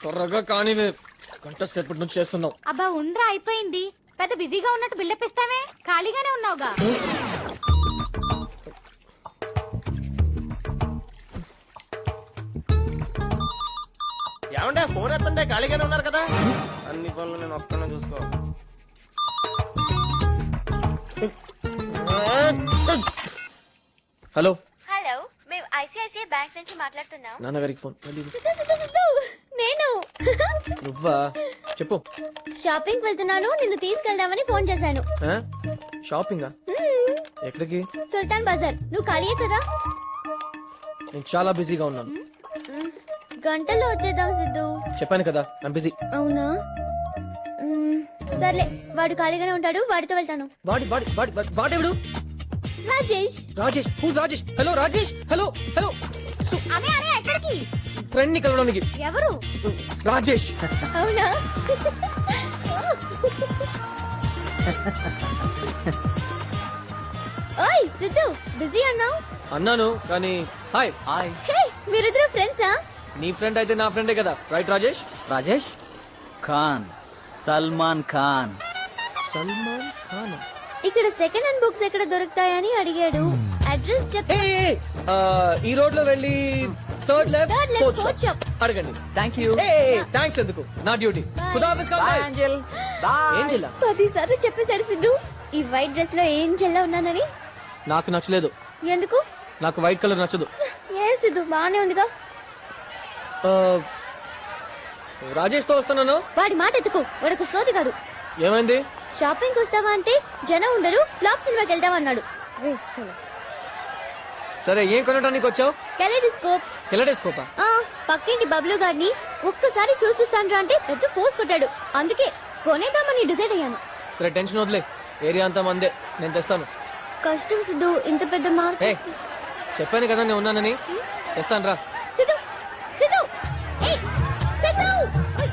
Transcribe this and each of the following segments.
త్వరగా కానివే, గంట సేపటి నుంచి చేస్తున్నావు. అబ్బా ఉండ్రా, అయిపోయింది. పెద్ద బిజీగా ఉన్నట్టు బిల్డప్ ఇస్తావే, ఖాళీగానే ఉన్నావుగా. ఏమంటే ఫోన్ ఎత్తంటే ఖాళీగానే ఉన్నారు కదా. అన్ని పనులు నేను ఒక్కనే చూసుకో. హలో హలో, మేము ఐసిఐసిఐ బ్యాంక్ నుంచి మాట్లాడుతున్నాం. నాన్నగారికి ఫోన్. నేను నువ్వా? చెప్పు. షాపింగ్ వెళ్తున్నాను, నిన్ను తీసుకెళ్దామని ఫోన్ చేశాను. షాపింగా? ఎక్కడికి? సుల్తాన్ బజార్. నువ్వు ఖాళీయే కదా? నేను చాలా బిజీగా ఉన్నాను. గంటల్లో వచ్చేద్దాం సిద్ధు. చెప్పాను కదా, ఐమ్ బిజీ. అవునా? సర్లే, వాడు ఖాళీగానే ఉంటాడు, వాడితో వెళ్తాను. వాడెవడు? Rajesh. Rajesh? Whose Rajesh? Hello Rajesh. Hello hello. అదే అదే, ఎక్కడికి? ఫ్రెండ్ ని కలవడానికి. ఎవరు? రాజేష్. అవునా? ఓయ్ సిద్ధు, బిజీ అన్నావు. అన్నాను కానీ. హాయ్. హాయ్. హే, మీరిద్దరు ఫ్రెండ్సా? నీ ఫ్రెండ్ అయితే నా ఫ్రెండే కదా, రైట్ రాజేష్? రాజేష్ ఖాన్, సల్మాన్ ఖాన్. సల్మాన్ ఖాన్. ఇక్కడ సెకండ్ హ్యాండ్ బుక్స్ ఎక్కడ దొరుకుతాయని అడిగాడు. అడ్రస్ చెప్పు. ఈ రోడ్ లో వెళ్ళి third left Third left, fourth shop. అడగండి. Thank you. థ్యాంక్స్ ఎందుకు, నా డ్యూటీ. ఖుదాఫిజ్. Angel bye. ఏం చెల్లా? 10 సార్లు చెప్పేశాడు సిద్ధు ఈ వైట్ డ్రెస్ లో ఏం చెల్లా ఉన్నానని. నాకు నచ్చలేదు. ఎందుకు? నాకు వైట్ కలర్ నచ్చదు. ఏ సిద్ధు, బానే ఉందిగా. రాజేష్ తో వస్తున్నాను. వాడి మాట ఎత్తుకో, వాడొక సోదిగాడు. ఏమైంది? షాపింగ్ వస్తావా అంటే జనం ఉండరు, ఫ్లాప్ సినిమాకి వెళ్దామన్నాడు. Waste fellow. సరే, ఏం కొనడానికి వచ్చావు? కెలెడోస్కోప్. కెలెడోస్కోపా? పక్కింటి బబ్లు గారిని ఒక్కసారి చూసిస్తాను అంటే పెద్ద ఫోర్స్ కొట్టాడు. అందుకే కొనేద్దామని డిసైడ్ అయ్యాను. సరే, టెన్షన్ వదిలే. ఏరియా అంతా మందే, నేను తెస్తాను. కష్టం సిద్ధు, ఇంత పెద్ద మార్క్. చెప్పాను కదా నేను ఉన్నానని. తెస్తాను రా. సిద్ధు సిద్ధు, ఏయ్ సిద్ధు. ఓయ్.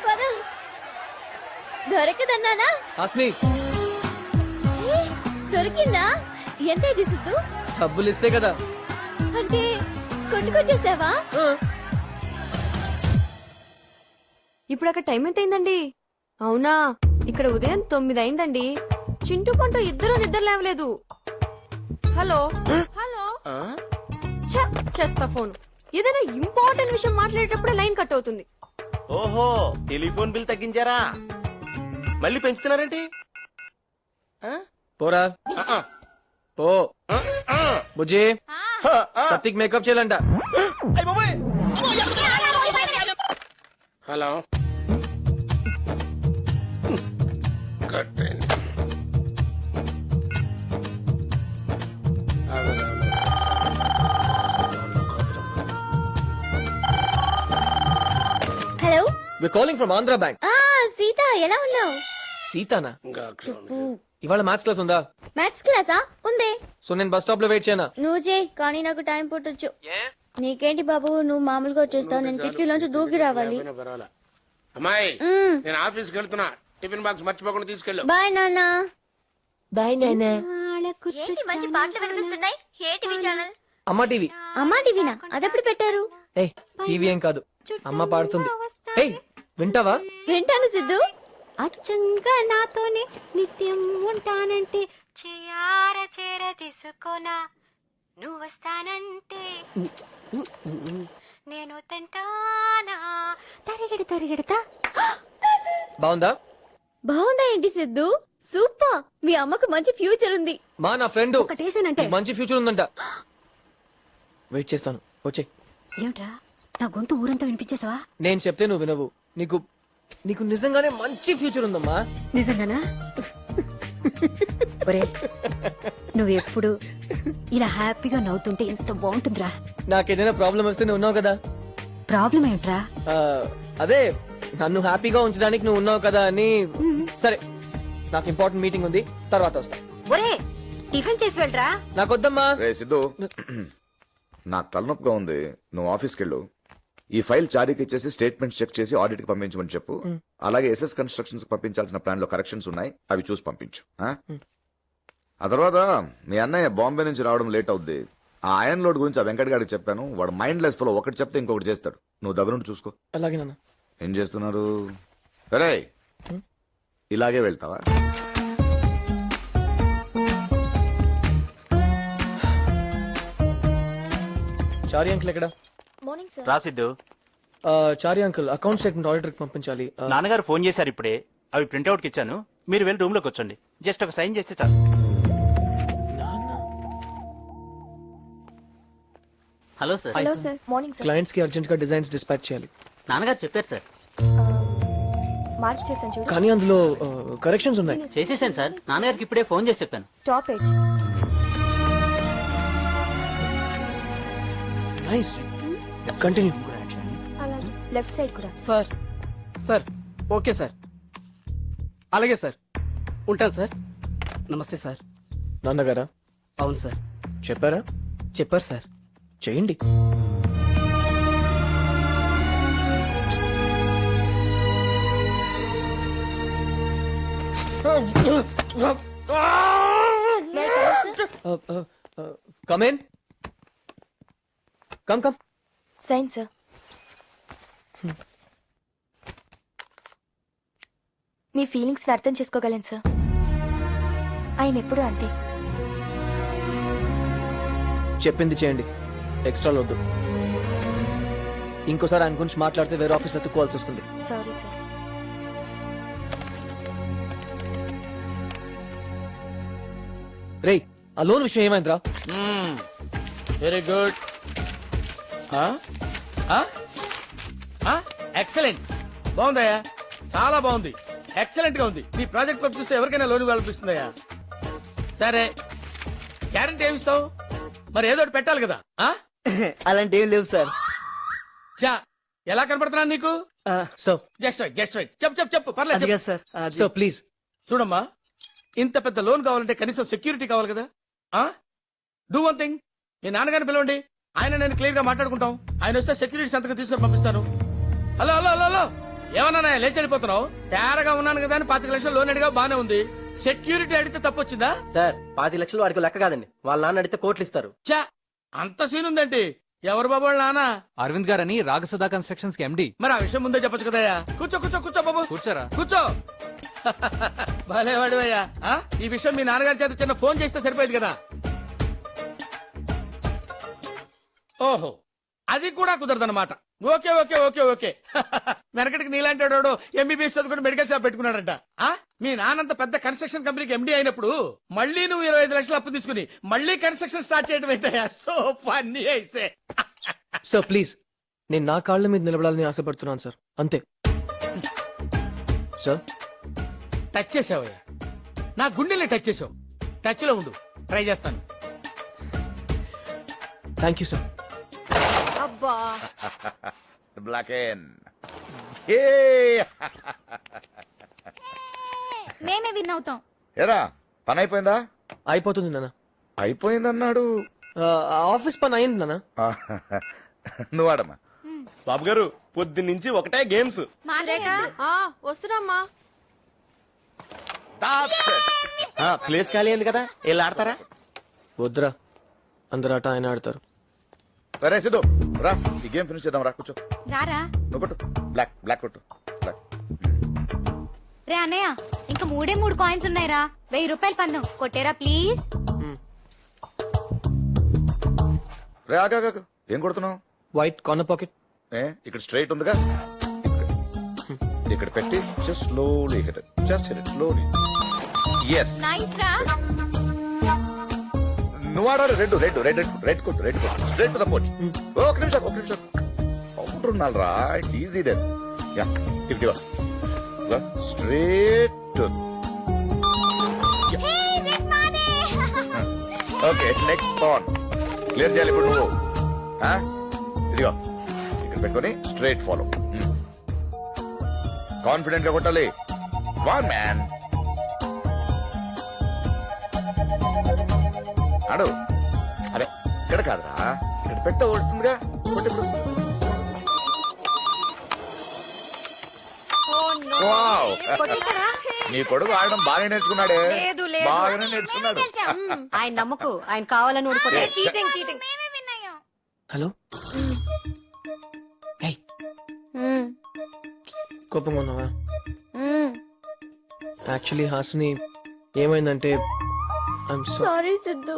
పద. దొరకదన్నానా? హాస్ని, దొరికిందా? ఎంత ఇది సిద్ధు? డబ్బులు ఇస్తే కదా. అంటే కొట్టుకొచ్చేసావా? ఇప్పుడు అక్కడ టైం ఎంత అయిందండి? అవునా, ఇక్కడ ఉదయం 9 అయిందండి. చింటూ పంటూ ఇద్దరు నిద్ర లేవలేదు. Hello hello. చెత్త ఫోన్. ఏదైనా ఇంపార్టెంట్ విషయం మాట్లాడేటప్పుడే లైన్ కట్ అవుతుంది. ఓహో, టెలిఫోన్ బిల్ తగ్గించారా? మళ్ళీ పెంచుతున్నారేంటి? పోరా పో. బుజ్జి, సత్తిక్ మేకప్ చేయాలంట. Hello. Hello. We calling from Andhra bank. Sita, ఎలా ఉన్నావు? సీతానా? ఇవాళ మ్యాథ్స్ క్లాస్ ఉందా? మ్యాథ్స్ క్లాసా? ఉందే. సో నేను బస్ స్టాప్ లో వెయిట్ చేయనా? నువ్వు చేయి, కానీ నాకు టైం పుట్టొచ్చు. నీకేంటి బాబు, నువ్వు మామూలుగా వచ్చేస్తావు, నేను కిటికీలోంచి దూకి రావాలి. అమ్మాయి, నేను ఆఫీస్కి వెళ్తున్నా. టిఫిన్ బాక్స్ మర్చిపోకుండా తీసుకెళ్ళు. బాయ్ నాన్న. బాయ్ నాన్న. ఏంటి మంచి పాటలు వినిపిస్తున్నాయి? ఏ టీవీ ఛానల్? అమ్మ టీవీ. అమ్మా టీవీనా? అదెప్పుడు పెట్టారు? ఏయ్, టీవీ ఏం కాదు, అమ్మ పాడుతుంది. ఏయ్, వింటావా? వింటాను సిద్ధు. అచ్చంగా నాతోనే నిత్యం ఉంటానంటే చేయార చేర తీసుకోనా, నువ్వు వస్తానంటే నేను తింటానా, తరిగిడి తరిగిడతా. బాగుందా? బాగుందా ఏంటి సిద్ధు? సూపర్. మీ అమ్మకు మంచి ఫ్యూచర్ ఉంది. మా నా ఫ్రెండ్ ఒకటేసానంటే మంచి ఫ్యూచర్ ఉందంట. వెయిట్ చేస్తాను, వచ్చే. ఏమిట్రా, నా గొంతు ఊరంతా వినిపించేసావా? నేను చెప్తే నువ్వు వినవు. నీకు నీకు నిజంగానే మంచి ఫ్యూచర్ ఉందమ్మా. నిజంగానా? ఒరే, నువ్వు ఎప్పుడు ఇలా హ్యాపీగా నవ్వుతుంటే ఎంత బాగుంటుందిరా. నాకేదైనా ప్రాబ్లం వస్తే నువ్వు ఉన్నావు కదా. ప్రాబ్లం ఏమిట్రా? అదే, నన్ను హ్యాపీగా ఉంచడానికి నువ్వు ఉన్నావు కదా అని. సరే, నాకు ఇంపార్టెంట్ మీటింగ్ ఉంది, తర్వాత వస్తా. ఒరే, టిఫిన్ చేసి వెళ్ళరా. నాకొద్దమ్మా. రే సిద్ధు, నాకు తలనొప్పిగా ఉంది, నువ్వు ఆఫీస్కి వెళ్ళు. ఈ ఫైల్ చారీకి ఇచ్చేసి స్టేట్మెంట్స్ చెక్ చేసి ఆడిట్ కి పంపించమని చెప్పు. అలాగే ఎస్ఎస్ కన్స్ట్రక్షన్స్ కి పంపించాల్సిన ప్లాన్ లో కరెక్షన్స్ ఉన్నాయి, అవి చూసి పంపించు. ఆ తర్వాత మీ అన్నయ్య బాంబే నుంచి రావడం లేట్ అవుద్ది. ఆ ఐరన్ లోడ్ గురించి ఆ వెంకట్ గారికి చెప్పాను. వాడు మైండ్ లెస్ ఫుల్, ఒకటి చెప్తే ఇంకొకటి చేస్తాడు. నువ్వు దగ్గరుండి చూసుకో. అలాగే నాన్న. ఏం చేస్తున్నారు? సరే, ఇలాగే వెళ్తావా? చారి అంకుల్ ఎక్కడ? Morning sir. రాసిద్దు. Chari uncle account statement auditor కి పంపించాలి. నాన్నగారు ఫోన్ చేశారు ఇప్పుడే, అవి ప్రింట్అవుట్ కి ఇచ్చాను. మీరు వెళ్ళి రూమ్ లోకి వచ్చండి, జస్ట్ ఒక సైన్ చేస్తే చాలు. Hello sir. Hello sir. Morning sir. Clients కి అర్జెంట్ గా డిజైన్స్ డిస్పాచ్ చేయాలి. నాన్నగారు చెప్పారు సార్. మార్క్ చేశాను చూడు. కానీ అందులో కరెక్షన్స్ ఉన్నాయి. చేసేసాను సార్, నాన్నగారికి ఇప్పుడే ఫోన్ చేసి చెప్పాను. Top edge. Nice, continue. అలాగే లెఫ్ట్ సైడ్ కూడా. సార్ సార్ ఓకే సార్, అలాగే సార్, ఉంటాను సార్. నమస్తే సార్. నాన్నగారా? అవును సార్. చెప్పారా? చెప్పారు సార్. చేయండి. Come in. Come come. Sign sir. మీ ఫీలింగ్స్ ని అర్థం చేసుకోగలను సార్. ఆయన ఎప్పుడు అంతే. చెప్పింది చేయండి, ఎక్స్ట్రా వద్దు. ఇంకోసారి ఆయన గురించి మాట్లాడితే వేరే ఆఫీస్ వెతుక్కోవాల్సి వస్తుంది. Sorry sir. రేయ్, ఆ లోన్ విషయం ఏమైందిరా? Very good. ఎక్సలెంట్, బాగుందయ్యా, చాలా బాగుంది, ఎక్సలెంట్ గా ఉంది. నీ ప్రాజెక్ట్ వర్క్ చూస్తే ఎవరికైనా లోన్ ఇవ్వాలనిపిస్తుందయ్యా. సరే, గ్యారంటీ ఏమిస్తావు? మరి ఏదో ఒకటి పెట్టాలి కదా. అలాంటి ఏం లేవు సార్. చా, ఎలా కనపడుతున్నాను నీకు? So just right, just right. చెప్పు చెప్పు చెప్పు, పర్లేదు చెప్పు. సార్. సో ప్లీజ్ చూడమ్మా, ఇంత పెద్ద లోన్ కావాలంటే కనీసం సెక్యూరిటీ కావాలి కదా. డూ వన్ థింగ్, మీ నాన్నగారిని పిలవండి, ఆయన నేను క్లియర్ గా మాట్లాడుకుంటాం. ఆయన వస్తే సెక్యూరిటీ సంతకం తీసుకొని పంపిస్తాను. హలో హలో హలో హలో, ఏమన్నా లేచి వెళ్ళిపోతున్నావు? తేరగా ఉన్నాను కదా అని 25 లక్షలు లోన్ అడిగా, బానే ఉంది. సెక్యూరిటీ అడిగితే తప్పొచ్చిందా? సార్ 25 లక్షలు వాడికి లెక్క కాదండి, వాళ్ళ నాన్న అడిగితే కోట్లు ఇస్తారు. చా, అంత సీన్ ఉందంటే ఎవరు బాబు వాళ్ళ నాన్న? అరవింద్ గారని రాగసుధా కన్స్ట్రక్షన్స్ కి ఎండి. మరి ఆ విషయం ముందే చెప్పొచ్చు కదయ్యా. కూర్చో కూర్చో కూర్చో బాబు, కూర్చోరా. కూర్చో. భలేవాడు అయ్యా. ఈ విషయం మీ నాన్నగారి చేత చిన్న ఫోన్ చేస్తే సరిపోయేది కదా. ఓహో, అది కూడా కుదరదన్నమాట. Okay okay okay okay. వెనకటికి నీలాంటి వాడు ఎంబీబీఎస్ చదువుకుని మెడికల్ షాప్ పెట్టుకున్నాడంట. మీ నాన్నంత పెద్ద కన్స్ట్రక్షన్ కంపెనీకి ఎండీ అయినప్పుడు మళ్ళీ నువ్వు 25 లక్షలు అప్పు తీసుకుని మళ్ళీ కన్స్ట్రక్షన్ స్టార్ట్ చేయడం ఏంటయ్యా? సో ఫన్నీ అయితే. సార్ ప్లీజ్, నేను నా కాళ్ళ మీద నిలబడాలని ఆశపడుతున్నాను సార్, అంతే. సార్ టచ్ చేసావయ్యా, నా గుండెల్ని టచ్ చేసావు. టచ్ లో ఉండు, ట్రై చేస్తాను. Thank you sir. అబ్బా, బ్లాక్ ఎన్. నేనే విన్ అవుతాం. ఏరా, పని అయిపోయిందా? అయిపోతుంది నాన్న. అయిపోయిందన్నాడు. ఆఫీస్ పని అయింది నాన్న. నువ్వు ఆడమ్మా. బాబు గారు, పొద్దున్నుంచి ఒకటే గేమ్స్. వస్తున్నామ్మా. ప్లేస్ ఖాళీ అయింది కదా, వెళ్ళి ఆడతారా? వద్దురా, అందరు ఆట ఆయన ఆడతారు. సరే సిద్ధు, రా ఈ గేమ్ ఫినిష్ చేద్దాం. రా కూర్చో. రారా. నువ్వు కొట్టు, బ్లాక్ బ్లాక్ కొట్టు. బ్లాక్. రే అన్నయ్య, ఇంకా 3 కాయిన్స్ ఉన్నాయిరా. 1000 రూపాయలు పందెం కొట్టేరా ప్లీజ్. రే ఆగా, ఏం కొడుతున్నావు? White corner pocket. ఇక్కడ స్ట్రైట్ ఉందిగా, ఇక్కడ పెట్టి just slowly hit it, just hit it slowly. Yes, nice రా. నువ్వు ఆడాలి. రెడ్ రెడ్ రెడ్ రెడ్ కొట్టు, రెడ్ కొట్టు, స్ట్రైట్ టు ద పోస్ట్. ఒక నిమిషం కౌంటర్ ఉండాలి రా, ఇట్స్ ఈజీ దెన్. యా, ఇఫ్టీ straight. Okay, next on. Clear చేయాలి ఇప్పుడు నువ్వు. ఇదిగో ఇక్కడ పెట్టుకొని స్ట్రైట్ ఫాలో. కాన్ఫిడెంట్ గా కొట్టాలి. వన్ మ్యాన్ ఆడు. అరే ఇక్కడ కాదురా, పెడితే ఓడుతుందిగా కొట్టు ఇప్పుడు. వావ్. నీ కొడుకు ఆడడం బాగా నేర్చుకున్నాడే. లేదు, లేదు. బాగానే నేర్చుకున్నాడు. ఆయన నమ్మకు, ఆయన కావాలని ఊడిపోతే చీటింగ్ చీటింగ్. హలో ఏయ్, కోపంగా ఉన్నావా? యాక్చువల్లీ హాస్ని ఏమైందంటే ఐఎమ్ సారీ సిద్ధు.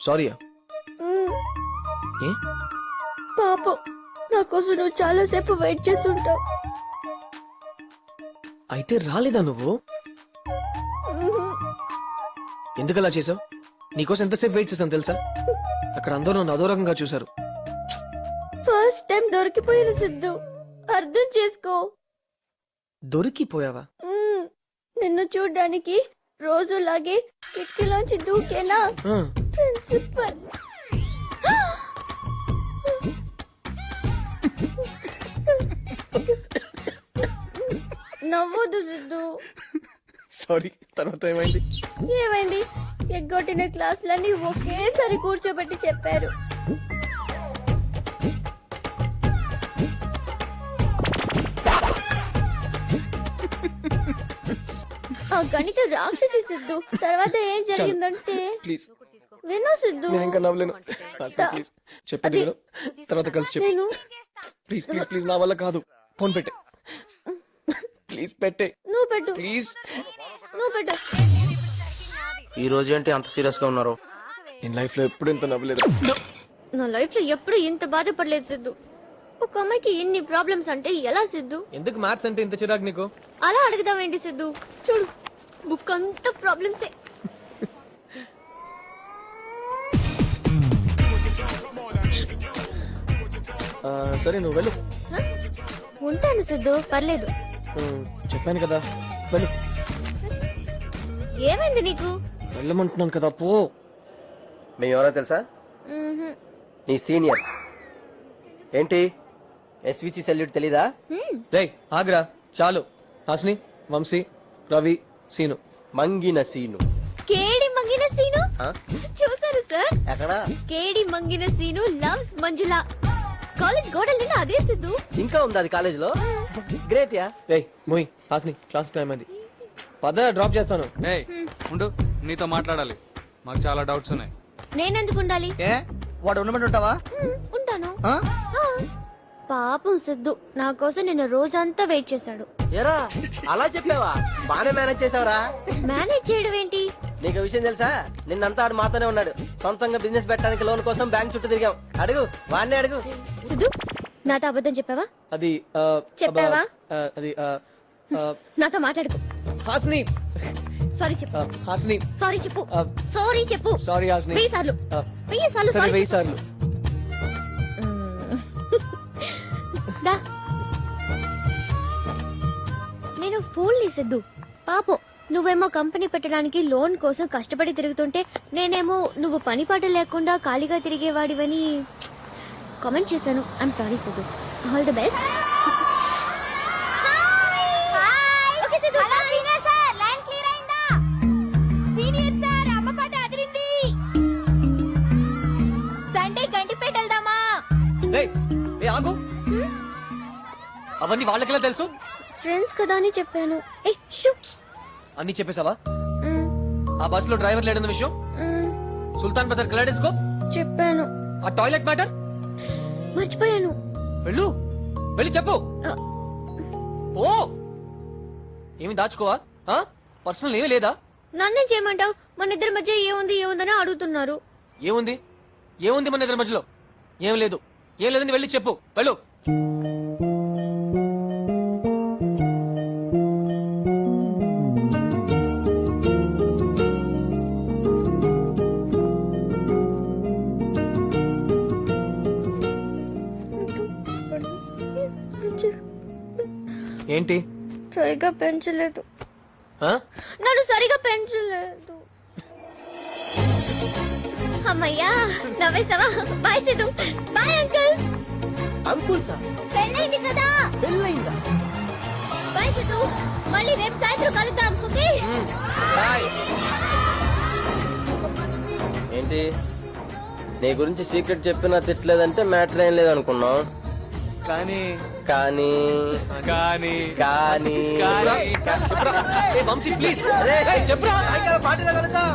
సారీయా? ఏ పాపం నా కోసం నువ్వు చాలా సేపు వెయిట్ చేస్తుంటావు. అయితే రాలేదా నువ్వు? ఎందుకలా చేసావు? నీకోసం ఎంతసేపు వెయిట్ చేశాను తెలుసా? అక్కడ అందరూ నన్ను అదోరకంగా చూశారు. ఫస్ట్ టైం దొరికిపోయిన సిద్ధు, అర్థం చేసుకో. దొరికిపోయావా? నిన్ను చూడ్డానికి రోజులాగే కిటికీలోంచి దూకేనా ఆ, ప్రిన్సిపల్. నవ్వొద్దు సిద్ధు. సారీ. తర్వాత ఏమైంది? ఏమైంది? ఎగ్గొట్టిన క్లాసులన్నీ ఒకేసారి కూర్చోబెట్టి చెప్పారు. ఆ గణిత రాక్షసి సిద్ధు. తర్వాత ఏం జరిగిందంటే ప్లీజ్ విను సిద్ధు. నేను ఇంకా నవ్వలేను. హాస్ని, ప్లీజ్ చెప్పేది విను. తర్వాత కలిసి చెప్పు. నేను ప్లీజ్ ప్లీజ్ ప్లీజ్, నా వల్ల కాదు. ఫోన్ పెట్టే. ప్లీజ్ పెట్టే. నువ్వు పెట్టు, ప్లీజ్. నువ్వు పెట్టు. ఈ రోజు ఏంటి అంత సీరియస్ గా ఉన్నారు? నేను లైఫ్ లో ఎప్పుడు ఇంత నవ్వలేదు. నా లైఫ్ లో ఎప్పుడు ఇంత బాధపడలేదు సిద్ధు. ఒక అమ్మాయికి ఇన్ని ప్రాబ్లమ్స్ అంటే ఎలా సిద్ధు? ఎందుకు మ్యాథ్స్ అంటే ఇంత చిరాకు నీకు? అలా అడుగుదామేంటి సిద్ధు? చూడు, బుక్ అంతా ప్రాబ్లమ్సే. సరే నువ్వు వెళ్ళు. ఉంటాను సిద్ధు, పర్లేదు. చెప్పాను కదా, వెళ్ళు. ఏమైంది నీకు? వెళ్ళమంటున్నాను కదా, పో. మేము ఎవరో తెలుసా? మ్మ్హ్మ్. నీ సీనియర్స్. ఏంటి ఎస్విసి సెల్యూట్ తెలీదా? రేయ్ ఆగ్రా, చాలు. హాస్ని, వంశీ, రవి, సీను. మంగిన సీను. కేడి మంగిన సీను చూసారు సార్? ఎక్కడా? కేడి మంగిన సీను లవ్స్ మంజుల. కాలేజ్ గోడల నిన్న అదే సిద్ధు. ఇంకా ఉంది అది కాలేజ్ లో. గ్రేట్ యా. రేయ్ మోయ్, హాస్ని క్లాస్ టైం అది. పద, డ్రాప్ చేస్తాను. ఏయ్ ఉండు, నీతో మాట్లాడాలి. మాకు చాలా డౌట్స్ ఉన్నాయి. నేనెందుకు ఉండాలి? వాడు ఉండమంటే ఉంటావా? ఉంటాను. ఆ. పాపం సిద్ధు నా కోసం నిన్న రోజంతా వెయిట్ చేశాడు. ఎరా అలా చెప్పావా? బానే మేనేజ్ చేసావరా. మేనేజ్ చేయడం ఏంటి? నీకు విషయం తెలుసా? నిన్నంతా ఆడు మాతోనే ఉన్నాడు. సొంతంగా బిజినెస్ పెట్టడానికి లోన్ కోసం బ్యాంక్ చుట్టూ తిరిగాం. అడుగు, వాడిని అడుగు. సిద్ధు నాతో అబద్ధం చెప్పావా? అది చెప్పావా? అది నాతో మాట్లాడుకో. హాస్ని, సారీ చెప్పు. హాస్ని, సారీ చెప్పు. సారీ చెప్పు. సారీ హాస్ని. 1000 సార్లు 1000 సార్లు సరే, సారీ 1000 సార్లు. దా. నేను ఫూల్ని సిద్ధు. పాపం నువ్వేమో కంపెనీ పెట్టడానికి లోన్ కోసం కష్టపడి తిరుగుతుంటే నేనేమో నువ్వు పని పాట లేకుండా ఖాళీగా తిరిగేవాడివని కామెంట్ చేశాను. I'm sorry Siddhu. All the best. Sunday Gandipet వెళ్దామా? రేయ్, ఏ ఆగు. అవన్నీ వాళ్ళకెలా తెలుసు? ఫ్రెండ్స్ కదా అని చెప్పాను. ఏ షూ. అన్ని చెప్పేశావా? ఆ బస్ లో డ్రైవర్ లేడన్న విషయం, సుల్తాన్ బజార్ కలాడేసుకో చెప్పాను. ఆ టాయిలెట్ మ్యాటర్ మర్చిపోయాను. వెళ్ళు, వెళ్ళి చెప్పు. ఓ, ఏమి దాచుకోవా? పర్సనల్ ఏమీ లేదా? నన్నే చేయమంటావు? మన ఇద్దరి మధ్య ఏముందని అడుగుతున్నారు. ఏముంది? ఏముంది మన ఇద్దరి మధ్యలో? ఏం లేదు. ఏం లేదని వెళ్ళి చెప్పు. వెళ్ళు. ఏంటి? సరిగా పెంచలేదు. నన్ను సరిగా పెంచలేదు. అమ్మయ్యా, నవ్వేసావా? Bye Siddhu. Bye uncle. Uncle sir పెళ్ళైంది కదా. పెళ్ళయిందా? బాయ్ సిద్ధు. మళ్ళీ రేపు సాయంత్రం కలుద్దాం. Okay bye. ఏంటి నీ గురించి సీక్రెట్ చెప్పినా తిట్టలేదంటే మ్యాటర్ ఏం లేదనుకున్నాం. కానీ కానీ కానీ కానీ కానీ వంశీ ప్లీజ్ చెప్పరా